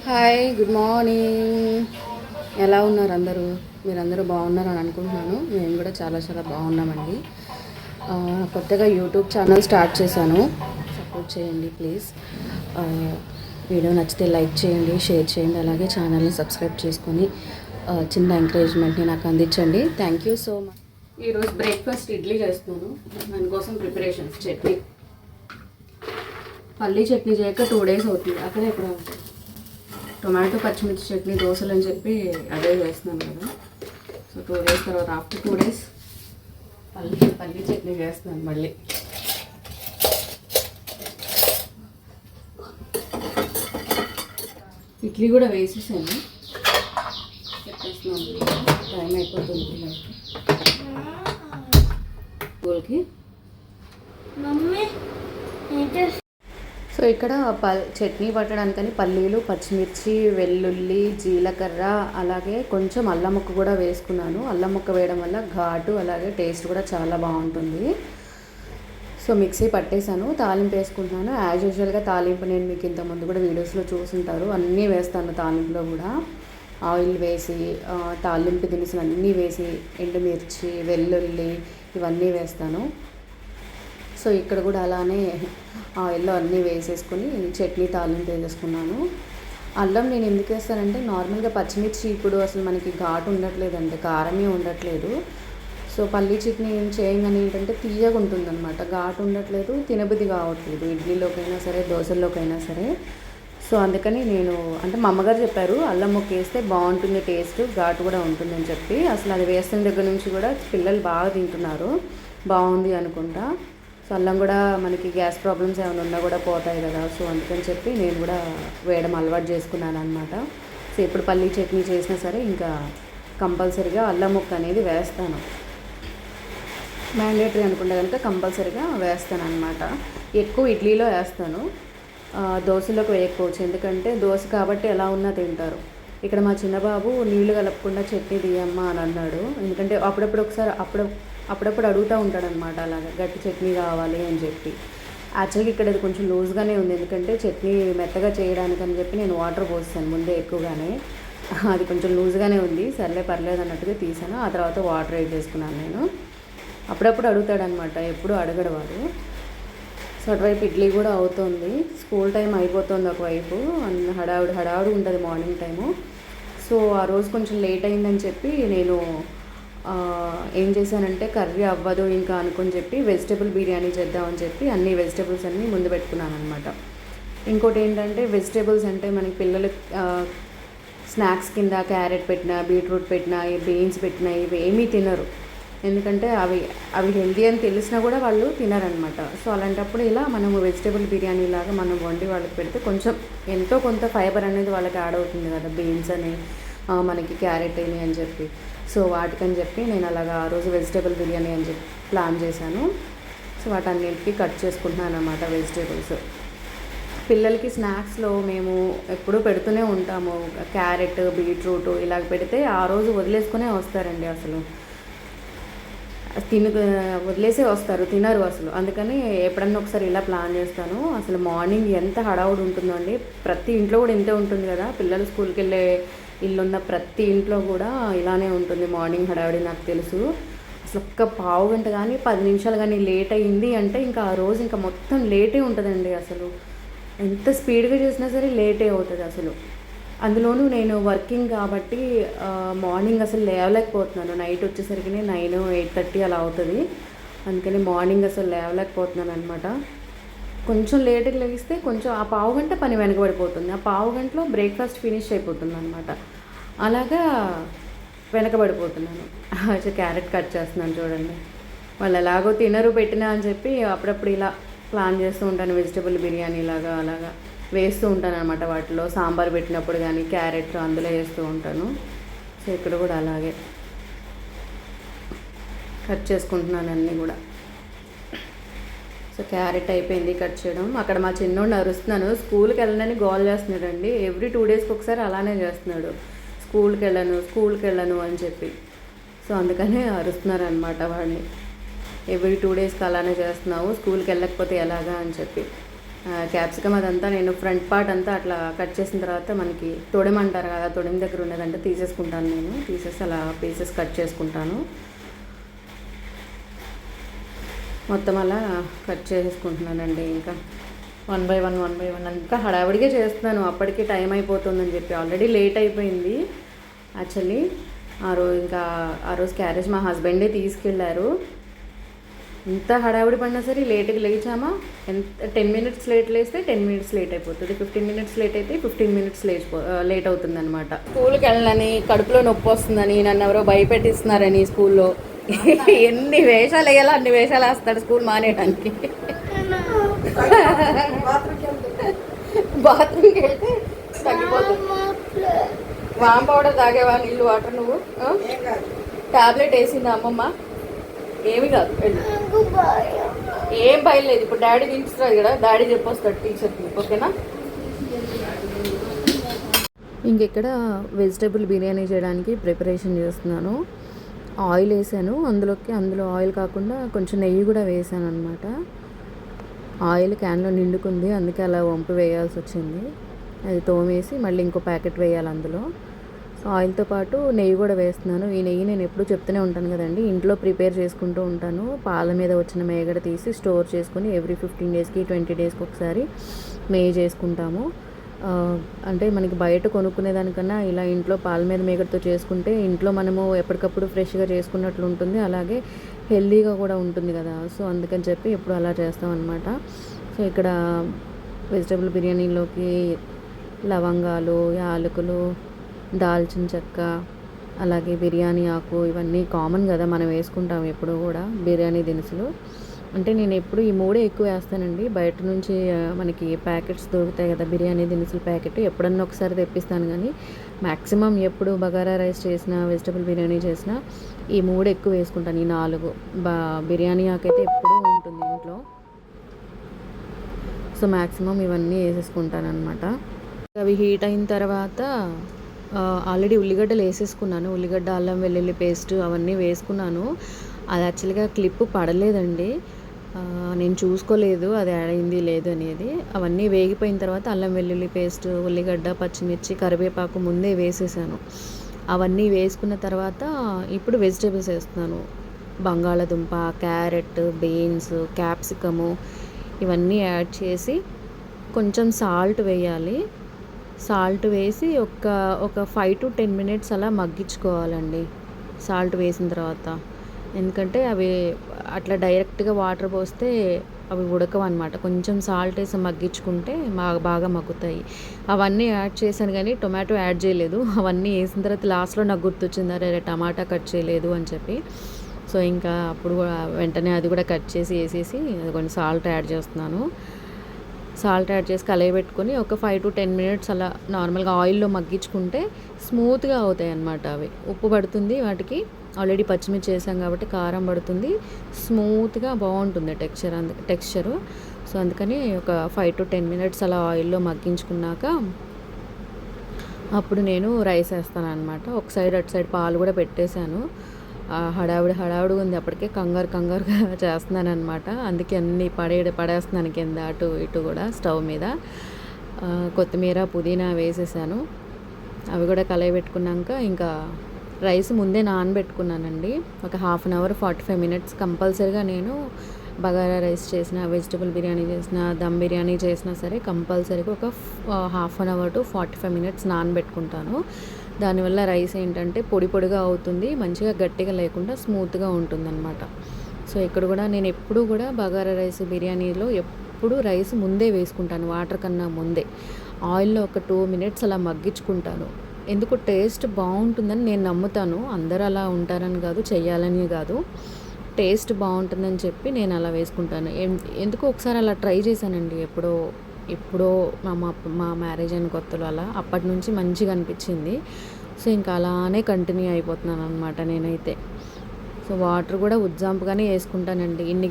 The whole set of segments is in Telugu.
Hi, good morning. ఎలా ఉన్నారు అందరూ? మీరందరూ బాగున్నారని అనుకుంటున్నాను. మేము కూడా చాలా చాలా బాగున్నామండి. కొత్తగా యూట్యూబ్ ఛానల్ స్టార్ట్ చేశాను. సపోర్ట్ చేయండి ప్లీజ్. వీడియో నచ్చితే లైక్ చేయండి, షేర్ చేయండి, అలాగే ఛానల్ని సబ్స్క్రైబ్ చేసుకొని చిన్న ఎంకరేజ్మెంట్ని నాకు అందించండి. Thank you so much. ఈరోజు బ్రేక్ఫాస్ట్ ఇడ్లీ చేస్తున్నాను. దానికోసం ప్రిపరేషన్స్ చట్నీ, పల్లీ చట్నీ చేయక 2 days అవుతుంది. అక్కడే ఎక్కడ ఉంటుంది టొమాటో పచ్చిమిర్చి చట్నీ దోశలు అని చెప్పి అదే చేస్తున్నాను కదా. సో 2 days తర్వాత ఆఫ్టర్ 2 days పల్లీ చట్నీ చేస్తున్నాను మళ్ళీ. ఇడ్లీ కూడా వేసేసాను, చెప్పేస్తున్నాను. టైం అయిపోతుంది స్కూల్కి. సో ఇక్కడ చట్నీ పట్టడానికని పల్లీలు, పచ్చిమిర్చి, వెల్లుల్లి, జీలకర్ర, అలాగే కొంచెం అల్లం ముక్క కూడా వేసుకున్నాను. అల్లం ముక్క వేయడం వల్ల ఘాటు అలాగే టేస్ట్ కూడా చాలా బాగుంటుంది. సో మిక్సీ పట్టేశాను, తాలింపు వేసుకుంటున్నాను. యాజ్ యూజువల్గా తాలింపు నేను మీకు ఇంతకుముందు కూడా వీడియోస్లో చూసుంటారు. అన్నీ వేస్తాను తాలింపులో కూడా. ఆయిల్ వేసి తాలింపు దినుసులు అన్నీ వేసి ఎండుమిర్చి, వెల్లుల్లి ఇవన్నీ వేస్తాను. సో ఇక్కడ కూడా అలానే ఆయిల్లో అన్నీ వేసేసుకొని చట్నీ తాలింపు వేసేసుకున్నాను. అల్లం నేను ఎందుకు వేస్తానంటే నార్మల్గా పచ్చిమిర్చి ఇప్పుడు అసలు మనకి ఘాటు ఉండట్లేదండి, కారమే ఉండట్లేదు. సో పల్లీ చట్నీ చేయగానే ఏంటంటే తీయగా ఉంటుందన్నమాట, ఘాటు ఉండట్లేదు, తినబుద్ధి కావట్లేదు ఇడ్లీలోకైనా సరే దోశల్లోకైనా సరే. సో అందుకని నేను అంటే మా అమ్మగారు చెప్పారు అల్లం ముక్క వేస్తే బాగుంటుంది, టేస్ట్ ఘాటు కూడా ఉంటుందని చెప్పి. అసలు అది వేస్తున్న దగ్గర నుంచి కూడా పిల్లలు బాగా తింటున్నారు, బాగుంది అనుకుంటా. సో అల్లం కూడా మనకి గ్యాస్ ప్రాబ్లమ్స్ ఏమైనా ఉన్నా కూడా పోతాయి కదా. సో అందుకని చెప్పి నేను కూడా వేయడం అలవాటు చేసుకున్నాను అనమాట. సో ఎప్పుడు పల్లీ చట్నీ చేసినా సరే ఇంకా కంపల్సరీగా అల్లం ముక్క అనేది వేస్తాను. మ్యాండేటరీ అనుకుంటే కనుక కంపల్సరీగా వేస్తాను అనమాట. ఎక్కువ ఇడ్లీలో వేస్తాను, దోశలోకి వేయకపోవచ్చు, ఎందుకంటే దోశ కాబట్టి ఎలా ఉన్నా తింటారు. ఇక్కడ మా చిన్నబాబు నీళ్లు కలపకుండా చట్నీ తీయమ్మా అని అన్నాడు. ఎందుకంటే అప్పుడప్పుడు అడుగుతూ ఉంటాడనమాట, అలాగా గట్టి చట్నీ కావాలి అని చెప్పి. యాక్చువల్గా ఇక్కడ అది కొంచెం లూజ్గానే ఉంది, ఎందుకంటే చట్నీ మెత్తగా చేయడానికి అని చెప్పి నేను వాటర్ పోస్తాను ముందే ఎక్కువగానే. అది కొంచెం లూజ్గానే ఉంది, సర్లే పర్లేదు అన్నట్టుగా తీసాను. ఆ తర్వాత వాటర్ వేసి చేసుకున్నాను నేను. అప్పుడప్పుడు అడుగుతాడనమాట, ఎప్పుడు అడగడు వాడు. సో అటువైపు ఇడ్లీ కూడా అవుతుంది, స్కూల్ టైం అయిపోతుంది ఒకవైపు. హడావుడి ఉంటుంది మార్నింగ్ టైము. సో ఆ రోజు కొంచెం లేట్ అయిందని చెప్పి నేను ఏం చేశానంటే కర్రీ అవ్వదు ఇంకా అనుకుని చెప్పి వెజిటేబుల్ బిర్యానీ చేద్దామని చెప్పి అన్ని వెజిటేబుల్స్ అన్నీ ముందు పెట్టుకున్నాను అనమాట. ఇంకోటి ఏంటంటే వెజిటేబుల్స్ అంటే మనకి పిల్లలు స్నాక్స్ కింద క్యారెట్ పెట్టినా, బీట్రూట్ పెట్టినా, బీన్స్ పెట్టినా ఇవి ఏమీ తినరు, ఎందుకంటే అవి హెల్తీ అని తెలిసినా కూడా వాళ్ళు తినరనమాట. సో అలాంటప్పుడు ఇలా మనము వెజిటేబుల్ బిర్యానీ లాగా మనం వండి వాళ్ళకి పెడితే కొంచెం ఎంతో కొంత ఫైబర్ అనేది వాళ్ళకి యాడ్ అవుతుంది కదా, బీన్స్ అని మనకి క్యారెట్ అని చెప్పి. సో వాటికని చెప్పి నేను అలాగా ఆ రోజు వెజిటేబుల్ బిర్యానీ అని చెప్పి ప్లాన్ చేశాను. సో వాటన్నింటికి కట్ చేసుకుంటున్నాను అన్నమాట వెజిటేబుల్స్. పిల్లలకి స్నాక్స్లో మేము ఎప్పుడూ పెడుతూనే ఉంటాము, క్యారెట్, బీట్రూట్ ఇలాగ పెడితే ఆ రోజు వదిలేసుకునే వస్తారండి, అసలు వదిలేసే వస్తారు, తినరు అసలు. అందుకని ఎప్పుడన్నా ఒకసారి ఇలా ప్లాన్ చేస్తాను. అసలు మార్నింగ్ ఎంత హడావుడి ఉంటుందో అండి, ప్రతి ఇంట్లో కూడా ఇంతే ఉంటుంది కదా, పిల్లలు స్కూల్కి వెళ్ళే ఇల్లున్న ప్రతి ఇంట్లో కూడా ఇలానే ఉంటుంది మార్నింగ్ హడావుడి, నాకు తెలుసు. అసలు ఒక్క పావు గంట కానీ 10 నిమిషాలు కానీ లేట్ అయ్యింది అంటే ఇంకా ఆ రోజు ఇంకా మొత్తం లేటే ఉంటుందండి. అసలు ఎంత స్పీడ్గా చేసినా సరే లేటే అవుతుంది అసలు. అందులోనూ నేను వర్కింగ్ కాబట్టి మార్నింగ్ అసలు లేవలేకపోతున్నాను. నైట్ వచ్చేసరికి 9, 8:30 అలా అవుతుంది. అందుకని మార్నింగ్ అసలు లేవలేకపోతున్నాను అనమాట. కొంచెం లేట్గా లేగిస్తే కొంచెం ఆ పావు గంట పని వెనకబడిపోతుంది, ఆ పావు గంటలో బ్రేక్ఫాస్ట్ ఫినిష్ అయిపోతుంది అనమాట. అలాగా వెనకబడిపోతున్నాను. క్యారెట్ కట్ చేస్తున్నాను చూడండి. వాళ్ళు ఎలాగో తినరు పెట్టినా అని చెప్పి అప్పుడప్పుడు ఇలా ప్లాన్ చేస్తూ ఉంటాను, వెజిటబుల్ బిర్యానీ లాగా అలాగా వేస్తూ ఉంటాను అనమాట. వాటిలో సాంబార్ పెట్టినప్పుడు కానీ క్యారెట్ అందులో వేస్తూ ఉంటాను. సో ఇక్కడ కూడా అలాగే కట్ చేసుకుంటున్నాను అన్నీ కూడా. సో క్యారెట్ అయిపోయింది కట్ చేయడం. అక్కడ మా చిన్నోడిని అరుస్తున్నాను, స్కూల్కి వెళ్ళనని గోల్ చేస్తున్నాడండి. ఎవ్రీ 2 daysకి ఒకసారి అలానే చేస్తున్నాడు, స్కూల్కి వెళ్ళను అని చెప్పి. సో అందుకనే అరుస్తున్నారు అనమాట వాడిని, ఎవ్రీ 2 daysకి అలానే చేస్తున్నావు, స్కూల్కి వెళ్ళకపోతే ఎలాగా అని చెప్పి. క్యాప్సికమ్ అదంతా నేను ఫ్రంట్ పార్ట్ అంతా అట్లా కట్ చేసిన తర్వాత మనకి తొడమంటారు కదా, తొడెం దగ్గర ఉన్నదంటే తీసేసుకుంటాను. నేను తీసేసి అలా పీసెస్ కట్ చేసుకుంటాను. మొత్తం అలా కట్ చేసుకుంటున్నానండి. ఇంకా 1 బై 1 ఇంకా హడావిడిగా చేస్తున్నాను. అప్పటికి టైం అయిపోతుందని చెప్పి ఆల్రెడీ లేట్ అయిపోయింది యాక్చువల్లీ. ఆ రోజు క్యారేజ్ మా హస్బెండే తీసుకెళ్ళారు. ఇంత హడావిడి పడినా సరే లేట్గా లేచామా, ఎంత 10 మినిట్స్ లేట్ లేస్తే 10 మినిట్స్ లేట్ అయిపోతుంది, 15 మినిట్స్ లేట్ అయితే 15 మినిట్స్ లేట్ అవుతుంది అనమాట. స్కూల్కి వెళ్ళాలని, కడుపులో నొప్పి వస్తుందని, నన్ను ఎవరో భయపెట్టిస్తున్నారని స్కూల్లో ఎన్ని వేషాలు వేయాలో అన్ని వేషాలు వేస్తాడు స్కూల్ మానేయడానికి. బాత్రూమ్కి వెళ్తే తగ్గిపోతుంది. వామ్ పౌడర్ తాగేవా, నీళ్ళు వాటర్ నువ్వు? టాబ్లెట్ వేసిందా అమ్మమ్మ? ఏమి కాదు, ఏం భయం లేదు. ఇప్పుడు డాడీ దించుతుంది కదా, డాడీ చెప్పొస్తాడు టీచర్కి, ఓకేనా? ఇంకెక్కడ వెజిటేబుల్ బిర్యానీ చేయడానికి ప్రిపరేషన్ చేస్తున్నాను. ఆయిల్ వేసాను అందులో ఆయిల్ కాకుండా కొంచెం నెయ్యి కూడా వేసాను అనమాట. ఆయిల్ క్యాన్లో నిండుకుంది, అందుకే అలా వంపు వేయాల్సి వచ్చింది. అది తోమేసి మళ్ళీ ఇంకో ప్యాకెట్ వేయాలి అందులో. సో ఆయిల్తో పాటు నెయ్యి కూడా వేస్తున్నాను. ఈ నెయ్యి నేను ఎప్పుడూ చెప్తూనే ఉంటాను కదండి, ఇంట్లో ప్రిపేర్ చేసుకుంటూ ఉంటాను. పాల మీద వచ్చిన మేగడ తీసి స్టోర్ చేసుకుని ఎవ్రీ 15 డేస్కి 20 డేస్కి ఒకసారి నెయ్యి చేసుకుంటాము. అంటే మనకి బయట కొనుక్కునే దానికన్నా ఇలా ఇంట్లో పాల మీద మేగడతో చేసుకుంటే ఇంట్లో మనము ఎప్పటికప్పుడు ఫ్రెష్గా చేసుకున్నట్లు ఉంటుంది, అలాగే హెల్దీగా కూడా ఉంటుంది కదా. సో అందుకని చెప్పి ఎప్పుడు అలా చేస్తాం అనమాట. సో ఇక్కడ వెజిటేబుల్ బిర్యానీలోకి లవంగాలు, యాలకులు, దాల్చిన చెక్క, అలాగే బిర్యానీ ఆకు, ఇవన్నీ కామన్ కదా, మనం వేసుకుంటాం ఎప్పుడు కూడా బిర్యానీ దినుసులు. అంటే నేను ఎప్పుడు ఈ 3 ఎక్కువ వేస్తానండి. బయట నుంచి మనకి ప్యాకెట్స్ దొరుకుతాయి కదా బిర్యానీ దినుసుల ప్యాకెట్, ఎప్పుడన్నా ఒకసారి తెప్పిస్తాను. కానీ మ్యాక్సిమం ఎప్పుడు బగారా రైస్ చేసినా, వెజిటబుల్ బిర్యానీ చేసినా ఈ 3 ఎక్కువ వేసుకుంటాను. ఈ 4 బిర్యానీ ఆకు అయితే ఎప్పుడూ ఉంటుంది ఇంట్లో. సో మ్యాక్సిమం ఇవన్నీ వేసేసుకుంటాను అనమాట. అవి హీట్ అయిన తర్వాత ఆల్రెడీ ఉల్లిగడ్డలు వేసేసుకున్నాను. ఉల్లిగడ్డ, అల్లం వెల్లుల్లి పేస్ట్ అవన్నీ వేసుకున్నాను. అది యాక్చువల్గా క్లిప్ పడలేదండి, నేను చూసుకోలేదు అది యాడ్ అయింది లేదు అనేది. అవన్నీ వేగిపోయిన తర్వాత అల్లం వెల్లుల్లి పేస్ట్, ఉల్లిగడ్డ, పచ్చిమిర్చి, కరివేపాకు ముందే వేసేసాను. అవన్నీ వేసుకున్న తర్వాత ఇప్పుడు వెజిటేబుల్స్ వేస్తున్నాను. బంగాళదుంప, క్యారెట్, బీన్స్, క్యాప్సికము ఇవన్నీ యాడ్ చేసి కొంచెం సాల్ట్ వేయాలి. సాల్ట్ వేసి ఒక 5 to 10 మినిట్స్ అలా మగ్గించుకోవాలండి సాల్ట్ వేసిన తర్వాత. ఎందుకంటే అవి అట్లా డైరెక్ట్గా వాటర్ పోస్తే అవి ఉడకవు అనమాట. కొంచెం సాల్ట్ వేసి మగ్గించుకుంటే బాగా మగ్గుతాయి. అవన్నీ యాడ్ చేశాను కానీ టొమాటో యాడ్ చేయలేదు. అవన్నీ వేసిన తర్వాత లాస్ట్లో నాకు గుర్తొచ్చింది, అరే టమాటా కట్ చేయలేదు అని చెప్పి. సో ఇంకా అప్పుడు వెంటనే అది కూడా కట్ చేసి వేసేసి అది కొంచెం సాల్ట్ యాడ్ చేస్తున్నాను. సాల్ట్ యాడ్ చేసి కలయబెట్టుకొని ఒక 5 to 10 మినిట్స్ అలా నార్మల్గా ఆయిల్లో మగ్గించుకుంటే స్మూత్గా అవుతాయి అన్నమాట. అవి ఉప్పు పడుతుంది వాటికి, ఆల్రెడీ పచ్చిమిర్చి వేసాం కాబట్టి కారం పడుతుంది, స్మూత్గా బాగుంటుంది టెక్స్చరు. సో అందుకని ఒక 5 to 10 మినిట్స్ అలా ఆయిల్లో మగ్గించుకున్నాక అప్పుడు నేను రైస్ వేస్తాను అనమాట. ఒక సైడ్ అటు సైడ్ పాలు కూడా పెట్టేశాను. హడావుడిగా ఉంది, అప్పటికే కంగారుగా చేస్తున్నాను అనమాట. అందుకే అన్నీ పడేస్తున్నాను కింద అటు ఇటు కూడా స్టవ్ మీద. కొత్తిమీర, పుదీనా వేసేసాను. అవి కూడా కలయబెట్టుకున్నాక ఇంకా రైస్ ముందే నానబెట్టుకున్నానండి. ఒక 1/2 అవర్ 45 మినిట్స్ కంపల్సరీగా నేను బగారా రైస్ చేసిన, వెజిటబుల్ బిర్యానీ చేసిన, దమ్ బిర్యానీ చేసినా సరే కంపల్సరీగా ఒక 1/2 అవర్ to 45 మినిట్స్ నానబెట్టుకుంటాను. దానివల్ల రైస్ ఏంటంటే పొడిగా అవుతుంది, మంచిగా గట్టిగా లేకుండా స్మూత్గా ఉంటుందన్నమాట. సో ఇక్కడ కూడా నేను ఎప్పుడు కూడా బగారా రైస్ బిర్యానీలో ఎప్పుడు రైస్ ముందే వేసుకుంటాను, వాటర్ కన్నా ముందే. ఆయిల్లో ఒక 2 మినిట్స్ అలా మగ్గించుకుంటాను. ఎందుకు టేస్ట్ బాగుంటుందని నేను నమ్ముతాను. అందరూ అలా ఉంటారని కాదు, చెయ్యాలని కాదు, టేస్ట్ బాగుంటుందని చెప్పి నేను అలా వేసుకుంటాను. ఎందుకు ఒకసారి అలా ట్రై చేశానండి, ఎప్పుడో మా మ్యారేజ్ అయిన కొత్తలో అలా. అప్పటి నుంచి మంచిగా అనిపించింది. సో ఇంకా అలానే కంటిన్యూ అయిపోతున్నాను అనమాట నేనైతే. సో వాటర్ కూడా ఉజ్జాంపుగానే వేసుకుంటానండి. ఇన్ని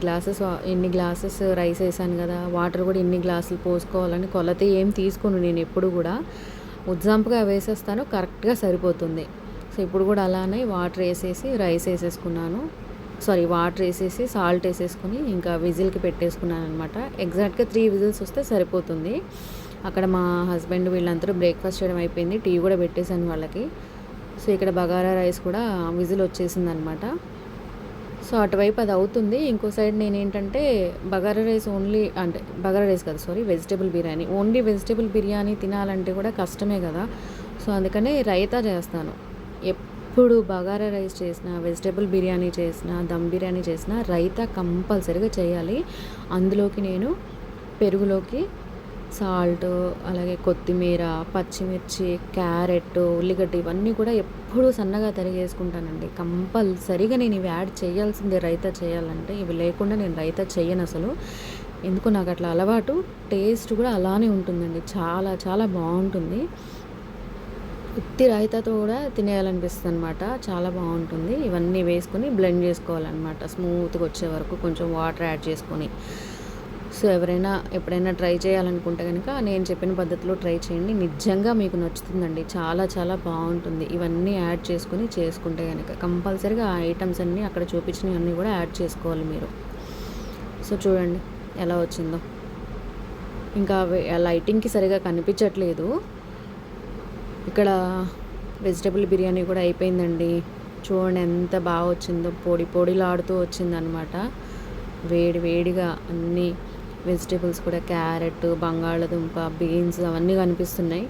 గ్లాసెస్ రైస్ వేసాను కదా, వాటర్ కూడా ఇన్ని గ్లాసులు పోసుకోవాలని కొలత ఏం తీసుకోను నేను ఎప్పుడు కూడా. ఉజ్జాంపుగా వేసేస్తాను, కరెక్ట్గా సరిపోతుంది. సో ఇప్పుడు కూడా అలానే వాటర్ వేసేసి రైస్ వేసేసుకున్నాను. వాటర్ వేసేసి సాల్ట్ వేసేసుకొని ఇంకా విజిల్కి పెట్టేసుకున్నాను అనమాట. ఎగ్జాక్ట్గా 3 విజిల్స్ వస్తే సరిపోతుంది. అక్కడ మా హస్బెండ్ వీళ్ళందరూ బ్రేక్ఫాస్ట్ చేయడం అయిపోయింది, టీ కూడా పెట్టేశాను వాళ్ళకి. సో ఇక్కడ బగారా రైస్ కూడా విజిల్ వచ్చేసింది అనమాట. సో అటువైపు అది అవుతుంది. ఇంకో సైడ్ నేనేంటంటే బగారా రైస్ ఓన్లీ అంటే బగారా రైస్ కాదు vegetable biryani. Only vegetable biryani తినాలంటే కూడా కష్టమే కదా. సో అందుకనే రైతా చేస్తాను. ఎప్పుడు బగారా రైస్ చేసినా, వెజిటేబుల్ బిర్యానీ చేసినా, దమ్ బిర్యానీ చేసినా రైతా కంపల్సరీగా చేయాలి. అందులోకి నేను పెరుగులోకి సాల్ట్, అలాగే కొత్తిమీర, పచ్చిమిర్చి, క్యారెట్, ఉల్లిగడ్డ ఇవన్నీ కూడా ఎప్పుడూ సన్నగా తరిగేసుకుంటానండి. కంపల్సరీగా నేను ఇవి యాడ్ చేయాల్సిందే రైతా చేయాలంటే. ఇవి లేకుండా నేను రైతా చెయ్యను అసలు. ఎందుకో నాకు అట్లా అలవాటు. టేస్ట్ కూడా అలానే ఉంటుందండి, చాలా చాలా బాగుంటుంది. ఉత్తి రైతాతో కూడా తినేయాలనిపిస్తుంది అనమాట, చాలా బాగుంటుంది. ఇవన్నీ వేసుకొని బ్లెండ్ చేసుకోవాలన్నమాట స్మూత్గా వచ్చే వరకు, కొంచెం వాటర్ యాడ్ చేసుకొని. సో ఎవరైనా ఎప్పుడైనా ట్రై చేయాలనుకుంటే కనుక నేను చెప్పిన పద్ధతిలో ట్రై చేయండి, నిజంగా మీకు నచ్చుతుందండి. చాలా చాలా బాగుంటుంది. ఇవన్నీ యాడ్ చేసుకుని చేసుకుంటే కనుక కంపల్సరీగా ఆ ఐటమ్స్ అన్నీ అక్కడ చూపించినవన్నీ కూడా యాడ్ చేసుకోవాలి మీరు. సో చూడండి ఎలా వచ్చిందో. ఇంకా లైటింగ్కి సరిగా కనిపించట్లేదు. ఇక్కడ వెజిటేబుల్ బిర్యానీ కూడా అయిపోయిందండి. చూడండి ఎంత బాగా వచ్చిందో, పొడి పొడిలాడుతూ వచ్చిందనమాట. వేడి వేడిగా అన్నీ వెజిటేబుల్స్ కూడా, క్యారెట్, బంగాళదుంప, బీన్స్ అవన్నీ కనిపిస్తున్నాయి.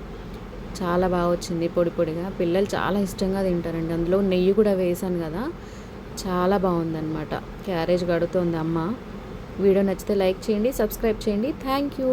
చాలా బాగా వచ్చింది పొడి పొడిగా. పిల్లలు చాలా ఇష్టంగా తింటారండి. అందులో నెయ్యి కూడా వేసాను కదా, చాలా బాగుందన్నమాట. క్యారేజ్ కడుతోంది అమ్మ. వీడియో నచ్చితే లైక్ చేయండి, సబ్స్క్రైబ్ చేయండి. Thank you.